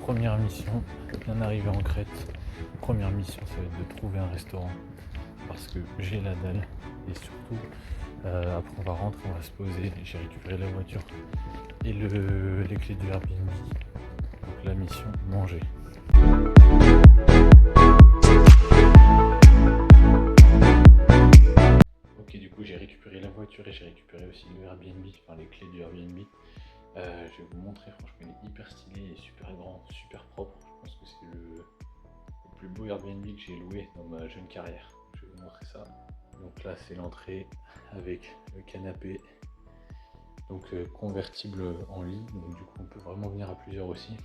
première mission, bien arrivé en Crète. Première mission, ça va être de trouver un restaurant parce que j'ai la dalle et surtout après on va rentrer, on va se poser, j'ai récupéré la voiture et les clés du Airbnb. Donc la mission, manger. Ok, du coup j'ai récupéré la voiture et j'ai récupéré aussi le Airbnb, enfin les clés du Airbnb. Je vais vous montrer, franchement il est hyper stylé, il est super grand, super propre. Je pense que c'est le plus beau Airbnb que j'ai loué dans ma jeune carrière. Je vais vous montrer ça. Donc là c'est l'entrée avec le canapé, donc convertible en lit, donc du coup on peut vraiment venir à plusieurs aussi.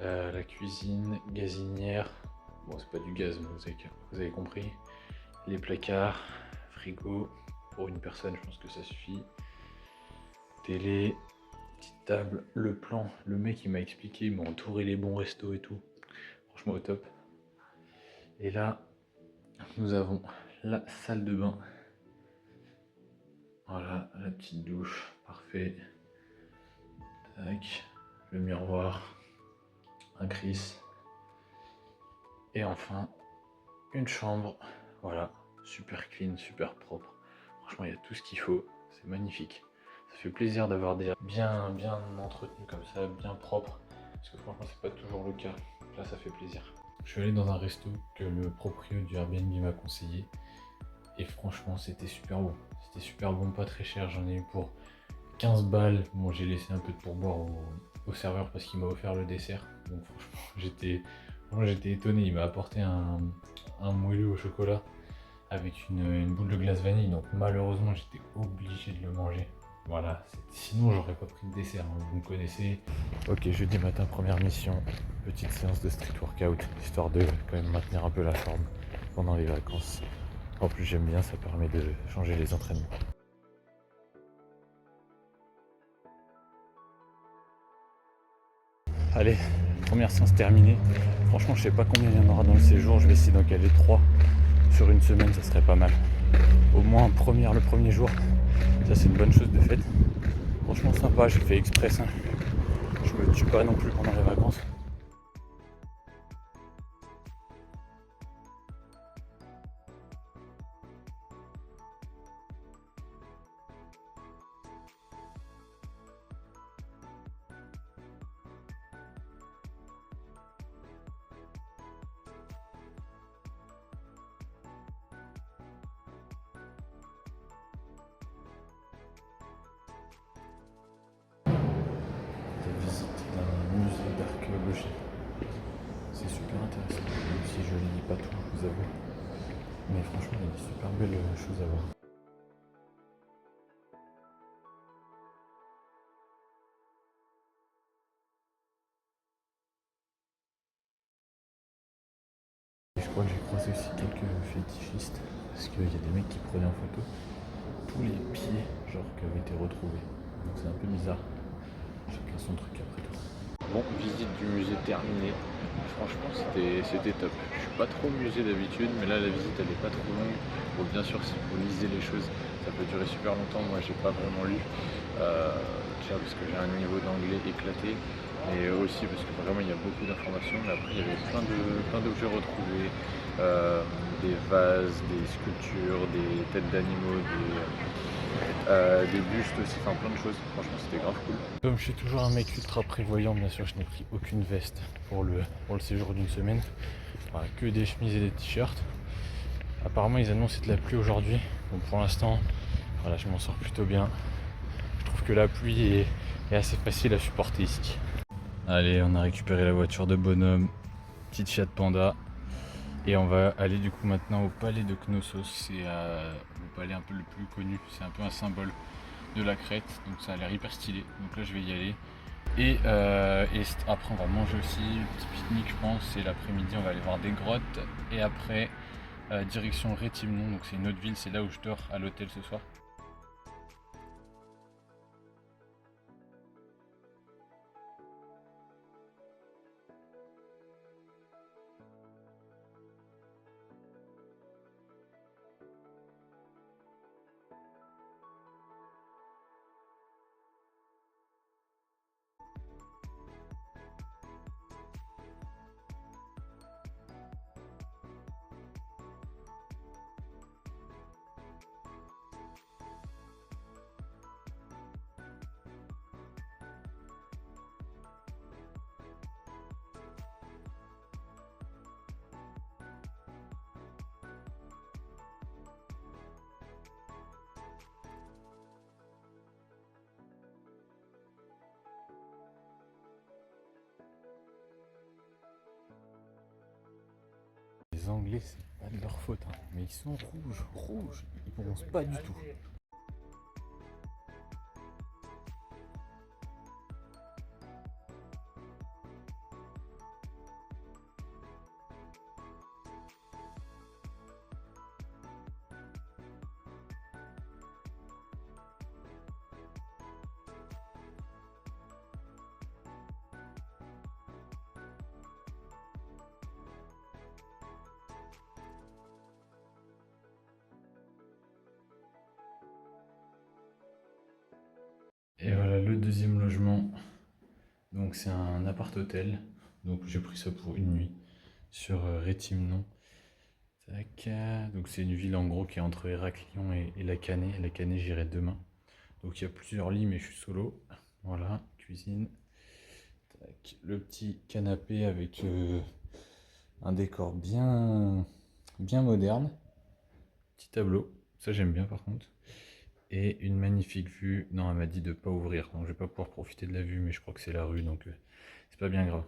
La cuisine, gazinière, bon c'est pas du gaz mais vous avez compris. Les placards, frigo, pour une personne je pense que ça suffit. Télé, petite table, le plan, le mec il m'a expliqué, il m'a entouré les bons restos et tout. Franchement au top. Et là, nous avons la salle de bain. Voilà, la petite douche, parfait. Tac, le miroir, un Chris. Et enfin, une chambre. Voilà, super clean, super propre. Franchement, il y a tout ce qu'il faut. C'est magnifique. Ça fait plaisir d'avoir des bien entretenus comme ça, bien propres. Parce que franchement, c'est pas toujours le cas. Là, ça fait plaisir. Je suis allé dans un resto que le proprio du Airbnb m'a conseillé. Et franchement, c'était super bon. C'était super bon, pas très cher. J'en ai eu pour 15 balles. Bon, j'ai laissé un peu de pourboire au serveur parce qu'il m'a offert le dessert. Donc franchement, j'étais étonné. Il m'a apporté un moelleux au chocolat avec une boule de glace vanille. Donc malheureusement, j'étais obligé de le manger. Voilà, sinon j'aurais pas pris de dessert, hein, vous me connaissez. Ok, jeudi matin, première mission, petite séance de street workout, histoire de quand même maintenir un peu la forme pendant les vacances. En plus j'aime bien, ça permet de changer les entraînements. Allez, première séance terminée. Franchement je sais pas combien il y en aura dans le séjour, je vais essayer d'en caler 3 sur une semaine, ça serait pas mal. Au moins le premier jour, ça c'est une bonne chose de fait. Franchement sympa, j'ai fait express, hein. Je me tue pas non plus pendant les vacances. Visite d'un musée d'archéologie. C'est super intéressant, même si je ne lis pas tout, je vous avoue. Mais franchement, il y a des super belles choses à voir. Et je crois que j'ai croisé aussi quelques fétichistes, parce qu'il y a des mecs qui prenaient en photo tous les pieds, genre, qui avaient été retrouvés. Donc c'est un peu bizarre. Chacun son truc après tout. Bon, visite du musée terminée. Franchement, c'était top. Je suis pas trop au musée d'habitude, mais là, la visite, elle est pas trop longue. Bon, bien sûr, si vous lisez les choses, ça peut durer super longtemps. Moi, j'ai pas vraiment lu. Déjà parce que j'ai un niveau d'anglais éclaté, et aussi parce que vraiment, il y a beaucoup d'informations. Mais après, il y avait plein d'objets retrouvés. Des vases, des sculptures, des têtes d'animaux, des bustes aussi, enfin plein de choses. Franchement, c'était grave cool. Comme je suis toujours un mec ultra prévoyant, bien sûr, je n'ai pris aucune veste pour le séjour d'une semaine. Voilà, que des chemises et des t-shirts. Apparemment, ils annoncent de la pluie aujourd'hui. Donc pour l'instant, voilà, je m'en sors plutôt bien. Je trouve que la pluie est assez facile à supporter ici. Allez, on a récupéré la voiture de bonhomme, petite Fiat Panda. Et on va aller du coup maintenant au palais de Knossos. C'est le palais un peu le plus connu. C'est un peu un symbole de la Crète. Donc ça a l'air hyper stylé. Donc là je vais y aller. Et après on va manger aussi. Petit pique-nique je pense. Et l'après-midi on va aller voir des grottes. Et après direction Rétimnon. Donc c'est une autre ville. C'est là où je dors à l'hôtel ce soir. Anglais, c'est pas de leur faute, hein. Mais ils sont rouges, rouges. Ils bronzent pas du tout. Et voilà le deuxième logement. Donc c'est un appart-hôtel. Donc j'ai pris ça pour une nuit sur Rétimnon. Tac. Donc c'est une ville en gros qui est entre Héraclion et La Canée. La Canée j'irai demain. Donc il y a plusieurs lits mais je suis solo. Voilà, cuisine. Tac. Le petit canapé avec un décor bien moderne. Petit tableau, ça j'aime bien par contre. Et une magnifique vue. Non, elle m'a dit de ne pas ouvrir, donc je vais pas pouvoir profiter de la vue, mais je crois que c'est la rue, donc c'est pas bien grave.